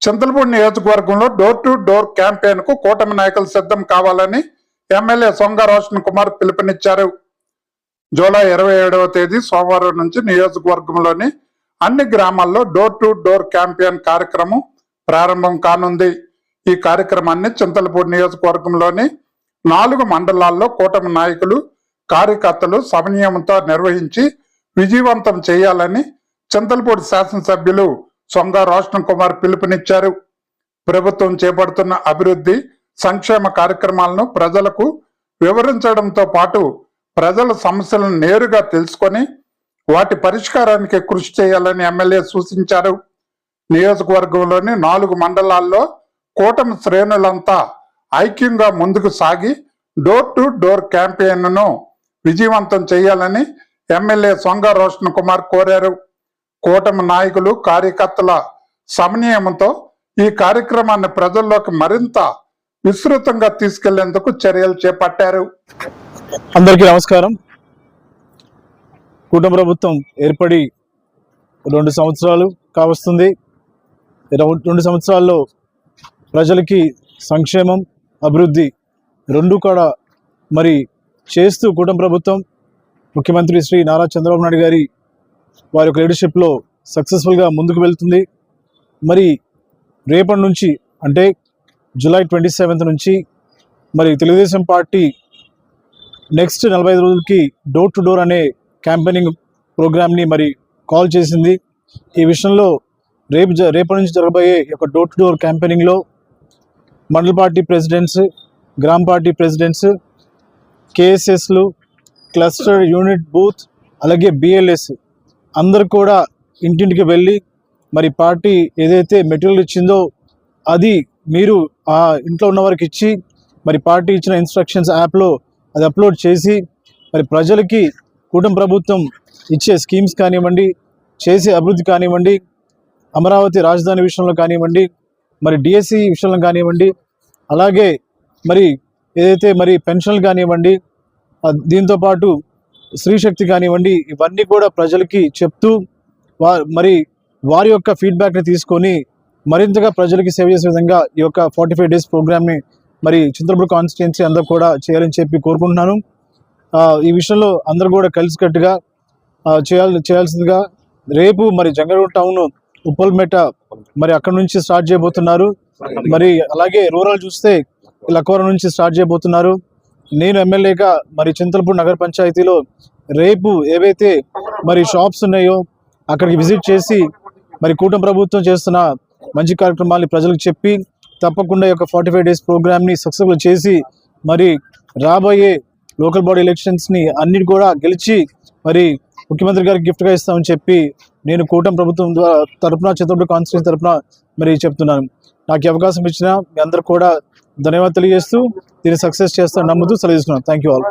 చింతలపూడి నియోజకవర్గంలో door to door campaign కు కూటమి నాయకులు సిద్ధం కావాలని ఎమ్మెల్యే సొంగ రోషన్ కుమార్ పిలుపునిచ్చారు. జూలై 27వ తేదీ సోమవారం నుంచి నియోజకవర్గంలోని అన్ని గ్రామాల్లో డోర్ టు డోర్ క్యాంపెయిన్ కార్యక్రమం ప్రారంభం కానుంది. ఈ కార్యక్రమాన్ని చింతలపూడి నియోజకవర్గంలోని 4 మండలాల్లో కూటమి నాయకులు కార్యకర్తలు సమన్వయంతో నిర్వహించి విజయవంతం చేయాలని చింతలపూడి శాసనసభ్యులు సొంగ రోషన్ కుమార్ పిలుపునిచ్చారు. ప్రభుత్వం చేపడుతున్న అభివృద్ధి సంక్షేమ కార్యక్రమాలను ప్రజలకు వివరించడంతో పాటు ప్రజల సమస్యలను నేరుగా తెలుసుకొని వాటి పరిష్కారానికి కృషి చేయాలని ఎమ్మెల్యే సూచించారు. నియోజకవర్గంలోని 4 మండలాల్లో కూటమి శ్రేణులంతా ఐక్యంగా ముందుకు సాగి డోర్ టు డోర్ క్యాంపెయిన్ను విజయవంతం చేయాలని ఎమ్మెల్యే సొంగ రోషన్ కుమార్ కోరారు. కూటమి నాయకులు కార్యకర్తల సమన్వయంతో ఈ కార్యక్రమాన్ని ప్రజల్లోకి మరింత విస్తృతంగా తీసుకెళ్లేందుకు చర్యలు చేపట్టారు. అందరికీ నమస్కారం. కూటమి ప్రభుత్వం ఏర్పడి 2 సంవత్సరాలు కావస్తుంది. 2 సంవత్సరాల్లో ప్రజలకి సంక్షేమం అభివృద్ధి రెండు కూడా మరి చేస్తూ కూటమి ప్రభుత్వం ముఖ్యమంత్రి శ్రీ నారా చంద్రబాబు నాయుడు గారి వారి యొక్క లీడర్షిప్లో సక్సెస్ఫుల్గా ముందుకు వెళ్తుంది. మరి రేపటి నుంచి అంటే జూలై 27 నుంచి మరి తెలుగుదేశం పార్టీ నెక్స్ట్ 45 రోజులకి డోర్ టు డోర్ అనే క్యాంపెయినింగ్ ప్రోగ్రామ్ని మరి కాల్ చేసింది. ఈ విషయంలో రేపటి నుంచి జరగబోయే ఒక డోర్ టు డోర్ క్యాంపెయినింగ్లో మండల పార్టీ ప్రెసిడెంట్స్, గ్రామ పార్టీ ప్రెసిడెంట్స్, కేఎస్ఎస్లు, క్లస్టర్ యూనిట్ బూత్, అలాగే బిఎల్ఎస్ అందరు కూడా ఇంటింటికి వెళ్ళి మరి పార్టీ ఏదైతే మెటీరియల్ ఇచ్చిందో అది మీరు ఆ ఇంట్లో ఉన్న వారికి ఇచ్చి మరి పార్టీ ఇచ్చిన ఇన్స్ట్రక్షన్స్ యాప్లో అది అప్లోడ్ చేసి మరి ప్రజలకి కూటమి ప్రభుత్వం ఇచ్చే స్కీమ్స్ కానివ్వండి, చేసే అభివృద్ధి కానివ్వండి, అమరావతి రాజధాని విషయంలో కానివ్వండి, మరి డిఎస్సి విషయంలో కానివ్వండి, అలాగే మరి ఏదైతే మరి పెన్షన్లు కానివ్వండి, దీంతోపాటు స్త్రీశక్తి కానివ్వండి, ఇవన్నీ కూడా ప్రజలకి చెప్తూ మరి వారి యొక్క ఫీడ్బ్యాక్ని తీసుకొని మరింతగా ప్రజలకి సేవ చేసే విధంగా ఈ యొక్క 45 డేస్ ప్రోగ్రామ్ని మరి చింతలపూడి కాన్స్టిట్యుయెన్సీ అందరూ కూడా చేయాలని చెప్పి కోరుకుంటున్నాను. ఈ విషయంలో అందరూ కూడా కలిసికట్టుగా చేయాల్సిందిగా రేపు మరి జంగారెడ్డి టౌన్ ఉప్పల్మెట మరి అక్కడ నుంచి స్టార్ట్ చేయబోతున్నారు. మరి అలాగే రూరల్ చూస్తే లక్వరం నుంచి స్టార్ట్ చేయబోతున్నారు. నేను ఎమ్మెల్యేగా మరి చింతలపూడి నగర పంచాయతీలో రేపు ఏవైతే మరి షాప్స్ ఉన్నాయో అక్కడికి విజిట్ చేసి మరి కూటమి ప్రభుత్వం చేస్తున్న మంచి కార్యక్రమాలు ప్రజలకు చెప్పి తప్పకుండా ఈ యొక్క 45 డేస్ ప్రోగ్రామ్ని సక్సెస్ఫుల్ చేసి మరి రాబోయే లోకల్ బాడీ ఎలక్షన్స్ని అన్నిటి కూడా గెలిచి మరి ముఖ్యమంత్రి గారికి గిఫ్ట్గా ఇస్తామని చెప్పి నేను కూటమి ప్రభుత్వం తరఫున చింతలపూడి కాన్స్టిట్యుయెన్సీ తరఫున మరి చెప్తున్నాను. నాకు ఈ అవకాశం ఇచ్చిన మీ అందరూ కూడా ధన్యవాదాలు తెలియజేస్తూ దీన్ని సక్సెస్ చేస్తాను నమ్ముతూ సెలవు తీసుకున్నాను. Thank you all.